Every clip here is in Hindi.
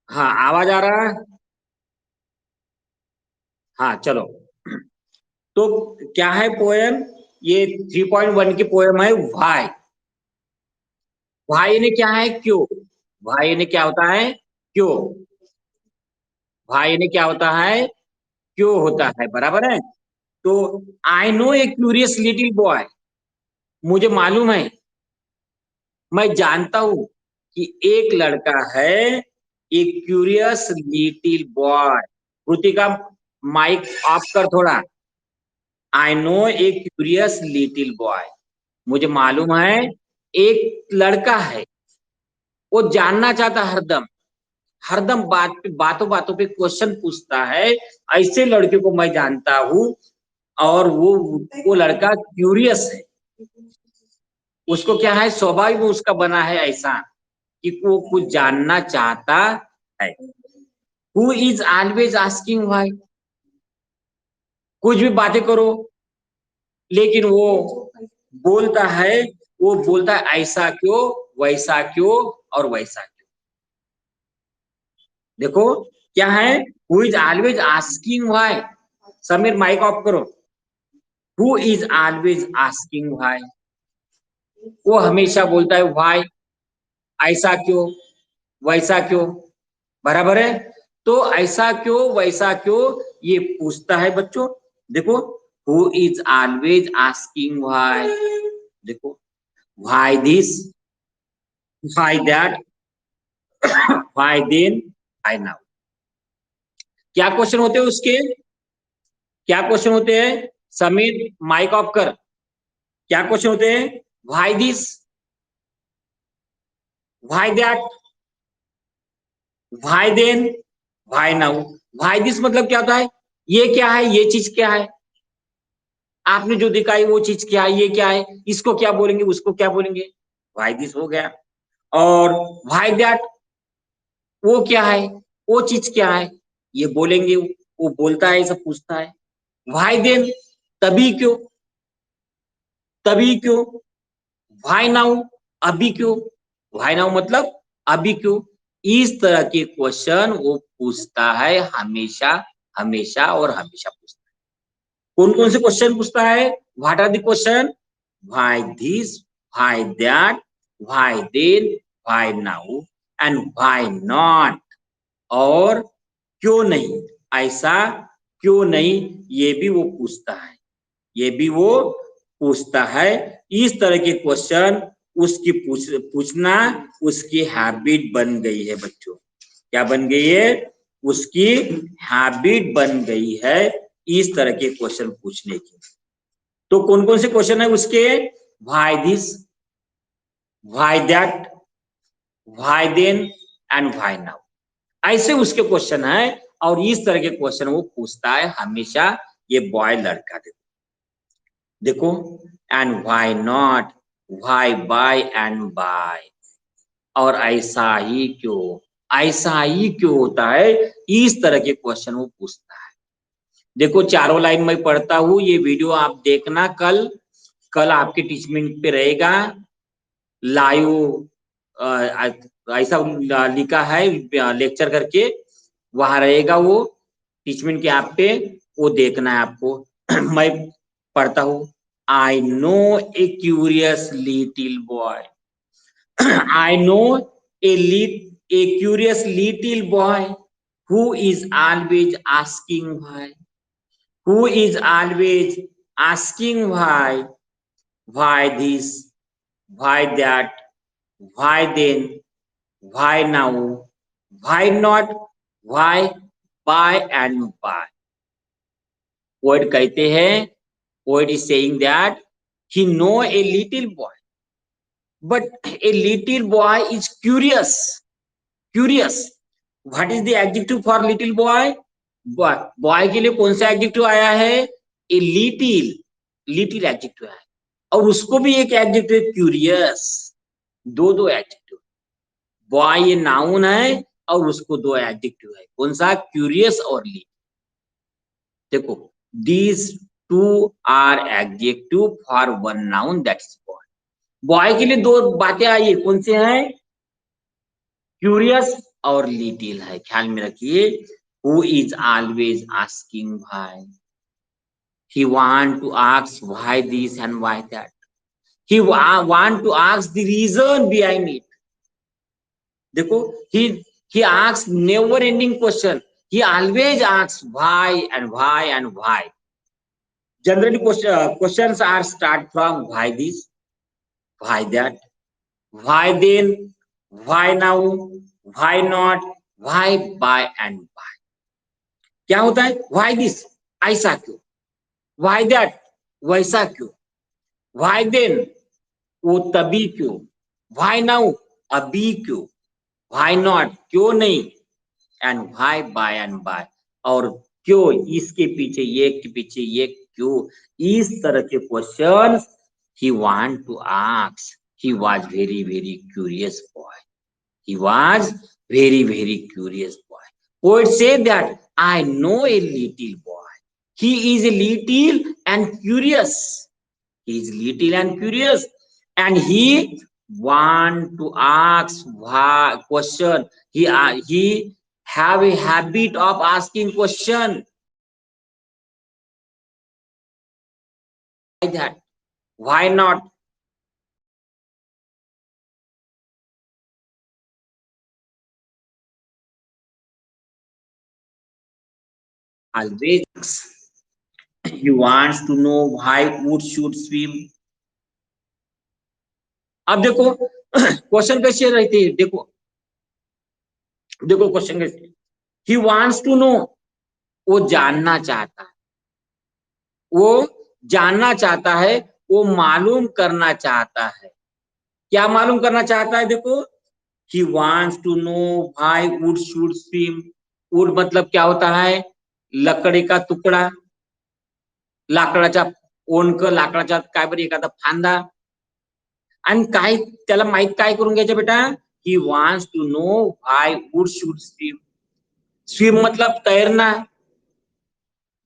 हाँ, आवाज आ रहा है। हाँ, चलो। तो क्या है पोएम? ये 3.1 की पोएम है वाई। वाई ने क्या है? क्यों। वाई ने क्या होता है? क्यों। वाई ने क्या होता है? क्यों होता है, बराबर है। तो आई know a curious little boy. मुझे मालूम है, मैं जानता हूं कि एक लड़का है, एक curious little boy. Kritika, mic ऑफ कर थोड़ा। I know a curious little boy. मुझे मालूम है, एक लड़का है, वो जानना चाहता हरदम। हरदम बात पे, बातों बातों पे क्वेश्चन पूछता है। ऐसे लड़के को मैं जानता हूँ। और वो लड़का क्यूरियस है। उसको क्या है, स्वभाव में उसका बना है ऐसा कि वो कुछ जानना चाहता है। Who is always asking why. कुछ भी बातें करो, लेकिन बोलता है वो बोलता है ऐसा क्यों, वैसा क्यों, और वैसा क्यों। देखो क्या है, who is always asking why. Sameer, mike off करो। Who is always asking why. वो हमेशा बोलता है व्हाई, ऐसा क्यों, वैसा क्यों, बराबर है। तो ऐसा क्यों, वैसा क्यों, ये पूछता है बच्चों। देखो, who is always asking why. देखो, why this, why that, why then, why now. क्या क्वेश्चन होते हैं उसके? क्या क्वेश्चन होते हैं? समीर, माइक ऑफ कर। क्या क्वेश्चन होते हैं? Why this, why that, why then, why now. Why this मतलब क्या होता है? ये क्या है, ये चीज क्या है, आपने जो दिखाई वो चीज क्या है, ये क्या है, इसको क्या बोलेंगे, उसको क्या बोलेंगे। व्हाई दिस हो गया। और व्हाई दैट, वो क्या है, वो चीज क्या है, ये बोलेंगे। वो बोलता है, सब पूछता है। व्हाई देन, तभी क्यों, तभी क्यों। व्हाई नाउ, अभी क्यों। व्हाई नाउ मतलब अभी क्यों। इस तरह के क्वेश्चन वो पूछता है हमेशा, हमेशा और हमेशा पूछता है। कौन कौन से क्वेश्चन पूछता है? What are the question? Why this, why that, why then, why now, and why not. और क्यों नहीं, ऐसा क्यों नहीं, ये भी वो पूछता है। ये भी वो पूछता है। इस तरह के क्वेश्चन उसकी पूछना उसकी हैबिट बन गई है बच्चों। क्या बन गई है? उसकी हैबिट बन गई है इस तरह के क्वेश्चन पूछने की। तो कौन कौन से क्वेश्चन है उसके? Why this, why that, why then, and why now. ऐसे उसके क्वेश्चन है। और इस तरह के क्वेश्चन वो पूछता है हमेशा, ये बॉय लड़का। देखो, and why not, why by and by. और ऐसा ही क्यों, ऐसा ही क्यों होता है, इस तरह के क्वेश्चन वो पूछता है। देखो, चारों लाइन में पढ़ता हूँ, ये वीडियो आप देखना कल। कल आपके टीचमेंट पे रहेगा लाइव। ऐसा लिखा है लेक्चर करके, वहां रहेगा वो टीचमेंट के ऐप पे। वो देखना है आपको। मैं पढ़ता हूँ। आई know a curious little boy. I know a curious little boy who is always asking why. Who is always asking why this, why that, why then, why now, why not, why, by and by. Poet कहते हैं, poet is saying that he know a little boy, but a little boy is curious. Curious. What is the adjective for little boy? Boy. Boy के लिए कौन सा एडजेक्टिव आया है? ए लिटिल, लिटिल एडजेक्टिव है। और उसको भी एक एडजेक्टिव क्यूरियस। दो दो एडजेक्टिव। बॉय ये नाउन है और उसको दो एडजेक्टिव है। कौन सा? क्यूरियस और लिटिल। देखो, these two are adjective for one noun, that is boy. Boy के लिए दो बातें आई है, कौन से हैं? क्यूरियस और लिटिल है। ख्याल में रखिए, who is always asking why, he want to ask why this and why that, he want to ask the reason behind it. देखो, he asks never ending question, he always asks why and why and why. Generally questions are start from why this, why that, why then, why now, why not, why, by and why. क्या होता है? why this, ऐसा क्यों, why that, वैसा क्यों, why then, वो तभी क्यों, why now, अभी क्यों, why not, क्यों नहीं, and why, by and by, और क्यों, इसके पीछे ये, के पीछे ये क्यों, इस तरह के question he want to ask. He was very very curious boy. He was very very curious boy. Poet say that I know a little boy. He is a little and curious. He is little and curious, and he want to ask why question. He have a habit of asking question. Why that? Why not? Always he wants to know why wood should swim. अब देखो क्वेश्चन कैसे रहते हैं, देखो देखो क्वेश्चन कैसे, he wants to know, वो जानना चाहता है, वो जानना चाहता है, वो मालूम करना चाहता है। क्या मालूम करना चाहता है? देखो, he wants to know why wood should swim. wood मतलब क्या होता है? लकड़ी का तुकडा, लाकडाच्या ओंडक, लाकडाच्या काय बरं एखादा फांदा, आणि काय त्याला माहित काय करून घ्यायचं बेटा? he wants to know why wood should swim. swim मतलब तैरना,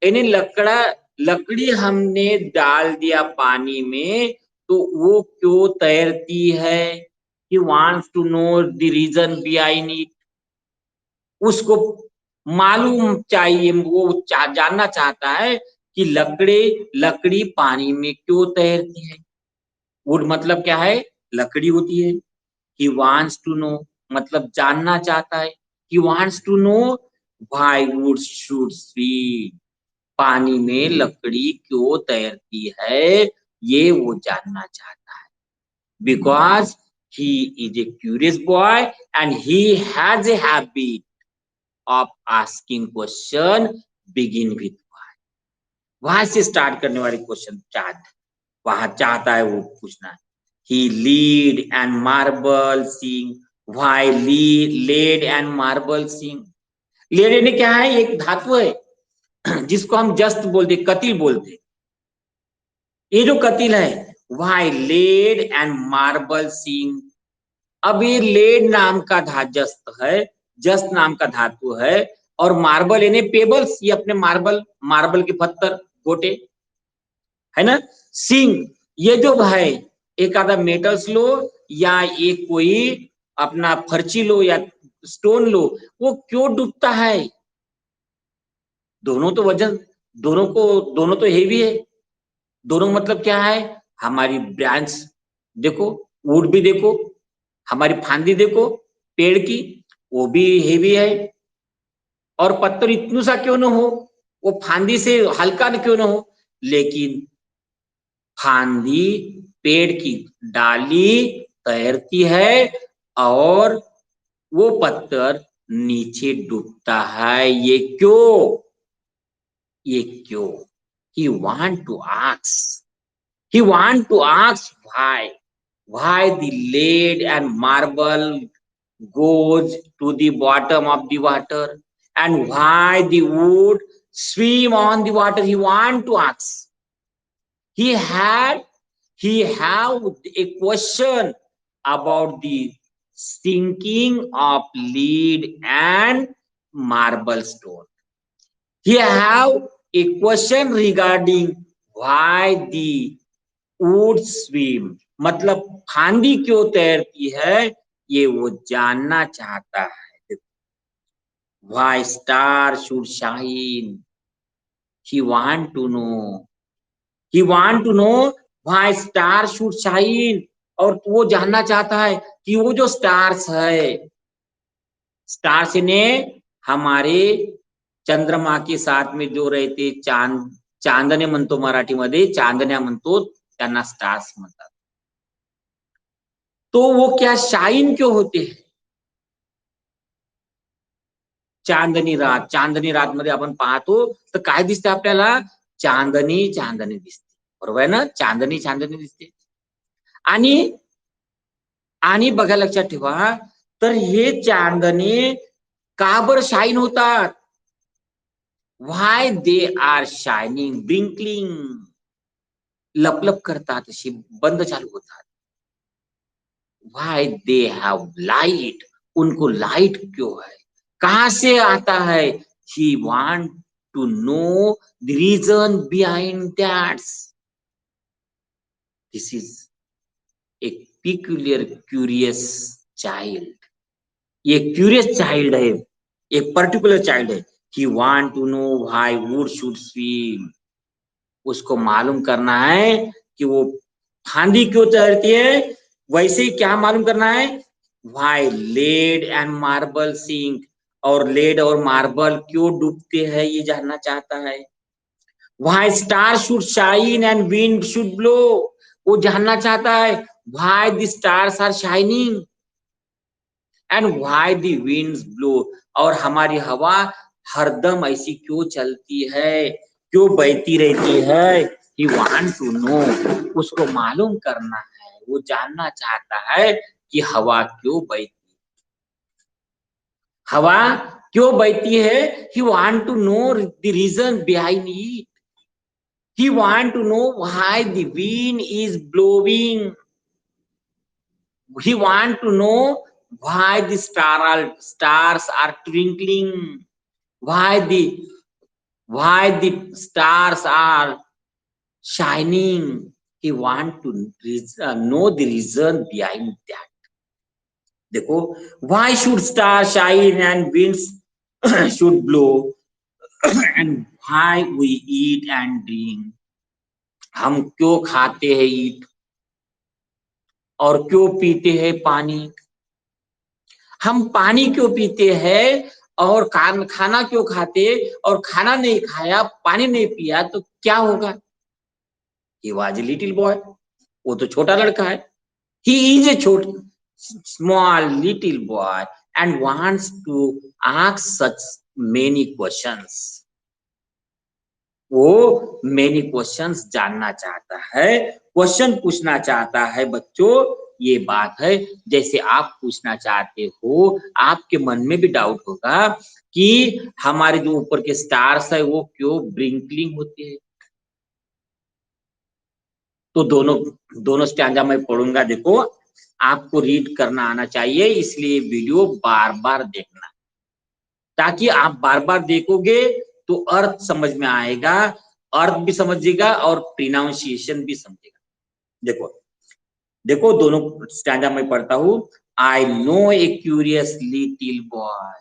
यानी लकड़ी हमने डाल दिया पानी में तो वो क्यों तैरती है? he wants to know the reason behind it. उसको मालूम चाहिए, वो जानना चाहता है कि लकड़ी पानी में क्यों तैरती है। वुड मतलब क्या है? लकड़ी होती है। he wants to know मतलब जानना चाहता है। he wants to know why wood should swim. पानी में लकड़ी क्यों तैरती है, ये वो जानना चाहता है। Because he is a curious boy and he has a habit of asking question begin with why. वहां से स्टार्ट करने वाले क्वेश्चन चाहता है वो पूछना। he lead and marble sing. why lead and marble sing. Lead यानी क्या है? एक धातु है जिसको हम जस्त बोलते, कतिल बोलते। ये जो कतिल है, वाई लेड एंड मार्बल सिंग। अब ये लेड नाम का जस्त है, जस्त नाम का धातु है, और मार्बल यानी पेबल्स, ये अपने मार्बल के पत्थर गोटे है ना। सिंग, ये जो है एक आधा मेटल्स लो या एक कोई अपना फर्ची लो या स्टोन लो, वो क्यों डूबता है? दोनों तो वजन, दोनों तो हेवी है। दोनों मतलब क्या है? हमारी ब्रांच देखो, वुड भी देखो, हमारी फांदी देखो पेड़ की, वो भी हेवी है। और पत्थर इतना सा क्यों ना हो, वो फांदी से हल्का क्यों ना हो, लेकिन फांदी पेड़ की डाली तैरती है और वो पत्थर नीचे डूबता है। ये क्यों? ये क्यों? he want to ask he want to ask why the lead and marble goes to the bottom of the water and why the wood swim on the water. He want to ask. he had he have a question about the sinking of lead and marble stone. He have a question regarding why the wood swim. मतलब फांदी क्यों तैरती है, ये वो जानना चाहता है। Why star should shine? He want to know. He want to know why star should shine. और वो जानना चाहता है कि वो जो स्टार्स है, स्टार्स ने हमारे चंद्रमा के साथ में जो रहते चांद, चांदणे म्हणतो मराठीमध्ये, चांदण्या म्हणतो, त्यांना स्टार्स म्हणतात. तो वो क्या शाइन क्यों होते हैं? चांदणी रात मध्ये आपण पाहतो तर काय दिसते आपल्याला? चांदणी चांदणी दिसते, बरोबर आहे ना? चांदणी चांदणी दिसते. आणि आणि बघा, लक्षात ठेवा, तर हे चांदणे का बर शाईन होतात? Why they are shining, twinkling, लपलप करतात, अशी बंद चालू होतात. व्हाय दे हैव लाइट, उनको लाइट क्यों है, कहां से आता है? He want to know the reason behind that. This is a peculiar curious child. ये क्यूरियस चाइल्ड है, एक पर्टिकुलर चाइल्ड है. He want to know why wood should swim. उसको मालूम करना है कि वो फांदी क्यों तैरती है. वैसे ही क्या मालूम करना है? Why lead and marble sink, और लेड और मार्बल क्यों डूबते हैं ये जानना चाहता है. Why star should shine and wind should blow, वो जानना चाहता है why the stars are shining and why the winds blow, और हमारी हवा हरदम ऐसी क्यों चलती है, क्यों बहती रहती है. ही वांट टू नो, उसको मालूम करना है, वो जानना चाहता है कि हवा क्यों बहती, हवा क्यों बहती है. He want to know the reason behind it. He want to know why the wind is blowing. He want to know why the stars are twinkling, why the stars are shining. He want to know the reason behind that. देखो, why should stars shine and winds should blow, and why we eat and drink. हम क्यों खाते हैं ईट, और क्यों पीते हैं पानी. हम पानी क्यों पीते हैं और खाना क्यों खाते, और खाना नहीं खाया, पानी नहीं पिया तो क्या होगा. He was a little boy, वो तो छोटा लड़का है. He is a small little boy and wants to ask such many questions. वो मेनी क्वेश्चंस जानना चाहता है, क्वेश्चन पूछना चाहता है. बच्चों, ये बात है, जैसे आप पूछना चाहते हो, आपके मन में भी डाउट होगा कि हमारे जो ऊपर के स्टार्स है वो क्यों ब्रिंकलिंग होते हैं. तो दोनों दोनों स्टैंजा मैं पढ़ूंगा. देखो, आपको रीड करना आना चाहिए, इसलिए वीडियो बार बार देखना, ताकि आप बार बार देखोगे तो अर्थ समझ में आएगा, अर्थ भी समझिएगा और प्रोनाउंसिएशन भी समझेगा. देखो देखो, दोनों स्टैंडा में पढ़ता हूं. I know a curious little boy,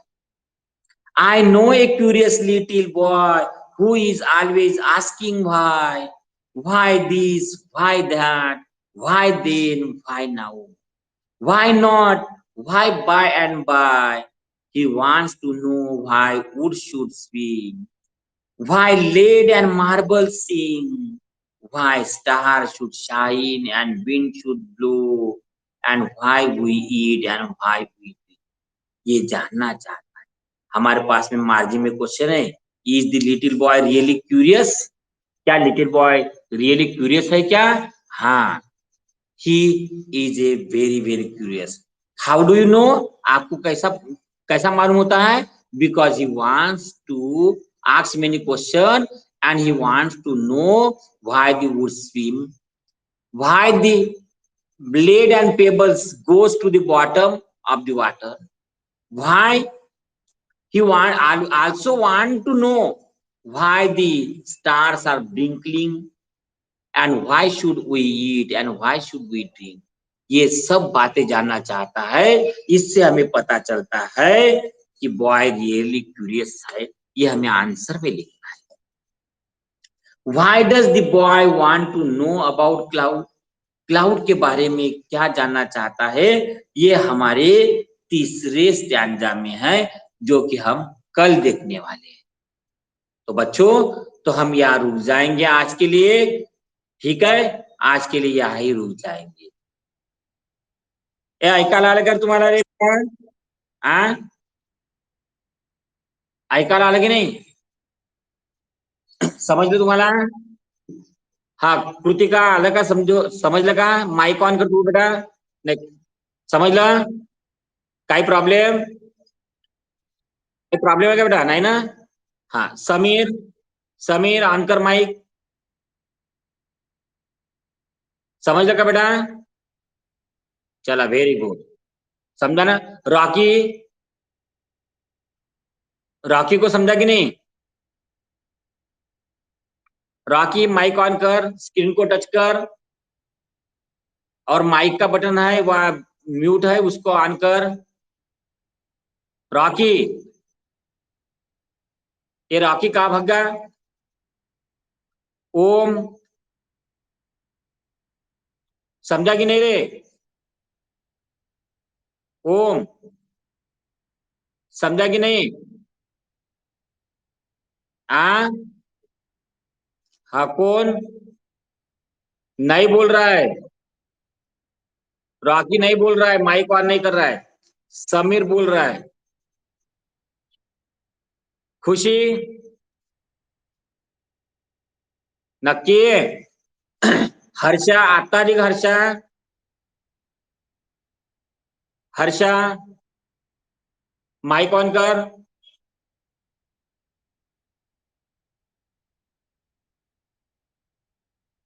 I know a curious little boy who is always asking why this, why that, why then, why now, why not, why by and by. He wants to know why wood should swing, why lead and marble sing, why stars should shine and wind should blow, and why we eat and why we drink. ये जानना चाहता है. हमारे पास में मार्जिन में क्वेश्चन है, is the little boy really curious. क्या लिटिल बॉय रियली क्यूरियस है क्या? हाँ, he is a very very curious. How do you know, आपको कैसा कैसा मालूम होता है? Because he wants to ask many question and he wants to know why the wood swim, why the blade and pebbles goes to the bottom of the water, why he also want to know why the stars are twinkling, and why should we eat and why should we drink. ये सब बातें जानना चाहता है. इससे हमें पता चलता है कि बॉय रियली क्यूरियस है, ये हमें आंसर में लिखना है। Why does the boy want to know about cloud? Cloud के बारे में क्या जानना चाहता है, ये हमारे तीसरे स्टैंजा में है, जो कि हम कल देखने वाले हैं। तो बच्चों, तो हम यहाँ रुक जाएंगे आज के लिए, ठीक है? आज के लिए यहाँ ही रुक जाएंगे। ऐकायला आलं का तुम्हाला रे? हाँ, ऐकायला आलं की नाही? समजलं तुम्हाला? हाँ, कृतिका आलं का? समजलं का? माइक ऑन कर तू बेटा. नाही, समजलं? काही प्रॉब्लेम? काही प्रॉब्लेम आहे का बेटा? नाही ना? हाँ, समीर, समीर ऑन कर माइक. समझ का बेटा? चला, वेरी गुड. समझा ना? रॉकी, रॉकी को समझा कि नहीं? रॉकी, माइक ऑन कर, स्क्रीन को टच कर, और माइक का बटन है वह म्यूट है, उसको ऑन कर. रॉकी, ये रॉकी कहाँ भाग गया? ओम, समझा कि नहीं रे? ओम, समझा कि नहीं? हाँ, हाँ, कौन नहीं बोल रहा है? रॉकी नहीं बोल रहा है, माइक ऑन नहीं कर रहा है. समीर बोल रहा है. खुशी, नक्की. हर्षा, आता निघ हर्षा. हर्षा, माइक ऑन कर.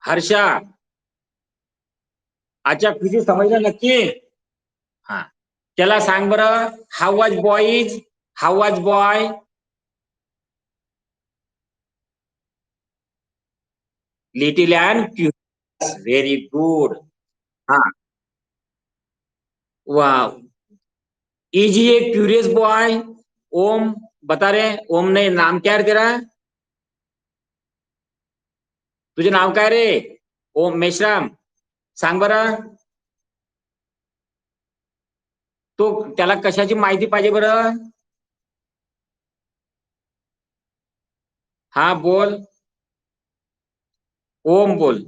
हर्षा, अच्छा खुशी समजलं नक्की? हा, चला सांग बरं. How was boys? How was boy? Little and curious. Very good. हा, वाह. Is a curious boy? Om, बता रहे. ओम ने नाम क्या है तेरा? तुझे नाव काय रे? ओम मेश्राम, सांग बरं. तो त्याला कशाची माहिती पाहिजे बरं? हा, बोल. ओम बोल.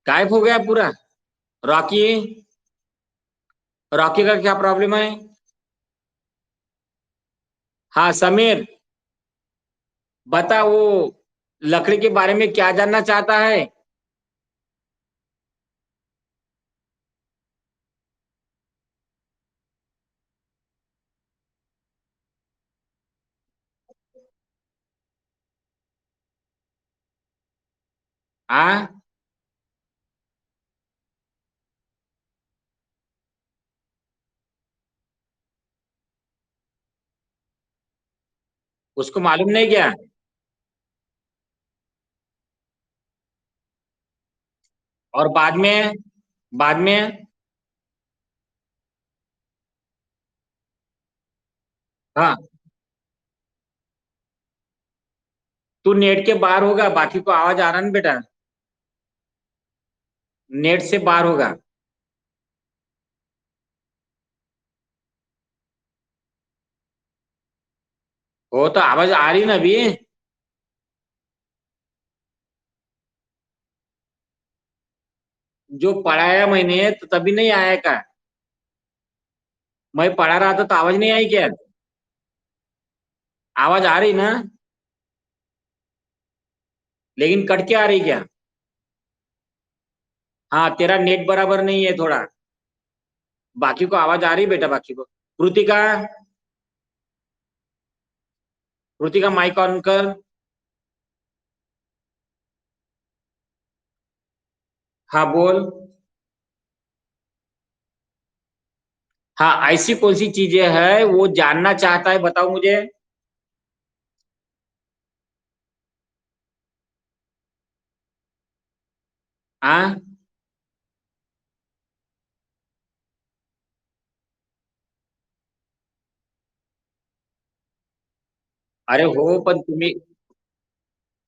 गायब हो गया पूरा. रॉकी, रॉकी का क्या प्रॉब्लम है? हाँ, समीर, बता वो लकड़ी के बारे में क्या जानना चाहता है? हाँ, उसको मालूम नहीं क्या? और बाद में हाँ, तू नेट के बाहर होगा, बाकी को आवाज आ रहा ना बेटा. नेट से बाहर होगा. वो तो आवाज आ रही ना अभी. जो पढ़ाया मैंने तो तभी नहीं आया का? मैं पढ़ा रहा था तो आवाज नहीं आई क्या? आवाज आ रही ना? लेकिन कट के आ रही क्या? हाँ, तेरा नेट बराबर नहीं है थोड़ा. बाकी को आवाज आ रही बेटा, बाकी को. कृतिका, कृतिका माइक ऑन कर. हाँ, बोल. हाँ, ऐसी कौन सी चीजें है वो जानना चाहता है, बताओ मुझे. हाँ, अरे हो, पण तुम्ही,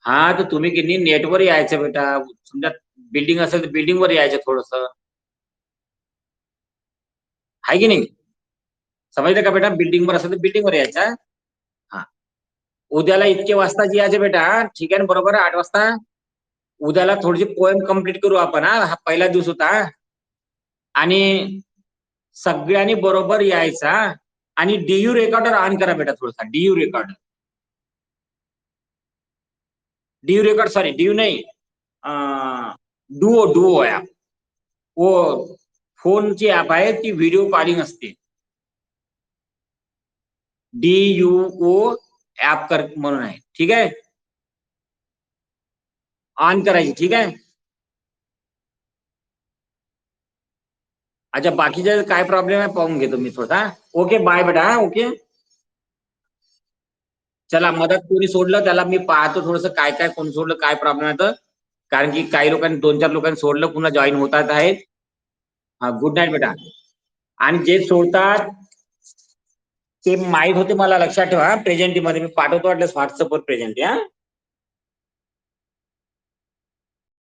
हा तर तुम्ही की नाही नेटवर यायचं बेटा. समजा बिल्डिंग असेल तर बिल्डिंग वर यायचं थोडस, आहे की नाही? समजलं का बेटा? बिल्डिंग वर असेल तर बिल्डिंग वर यायचा. हा, उद्याला इतके वाजता यायचे बेटा. ठीक आहे ना? बरोबर 8 वाजता. उद्याला थोडीशी पोएम कम्प्लीट करू आपण. हा पहिला दिवस होता. आणि सगळ्यांनी बरोबर यायचा. आणि डीयू रेकॉर्डर ऑन करा बेटा थोडासा. DU recorder, DU record, sorry DU नाही, डुओ, डुओ ऍप. वो फोनची ऍप आहे ती, व्हिडिओ कॉलिंग असते. DUO ऍप कर म्हणून आहे. ठीक आहे, ऑन करायची. ठीक आहे. अच्छा, बाकीचे काय प्रॉब्लेम आहे पाहून घेतो मी थोडा. ओके बाय बेटा. ओके, चला, मदत कोणी सोडलं त्याला मी पाहतो थोडस, काय काय कोण सोडलं, काय प्रॉब्लेम आहे तर. कारण की काही लोकांनी, 2-4 लोकांनी सोडलं, पुन्हा जॉईन होतात आहेत. हा, गुड नाईट बेटा. आणि जे सोडतात ते माहित होते मला, लक्षात ठेवा. प्रेझेंटी मध्ये मी पाठवतो वाटलं व्हॉट्सअपवर प्रेझेंटी. हा,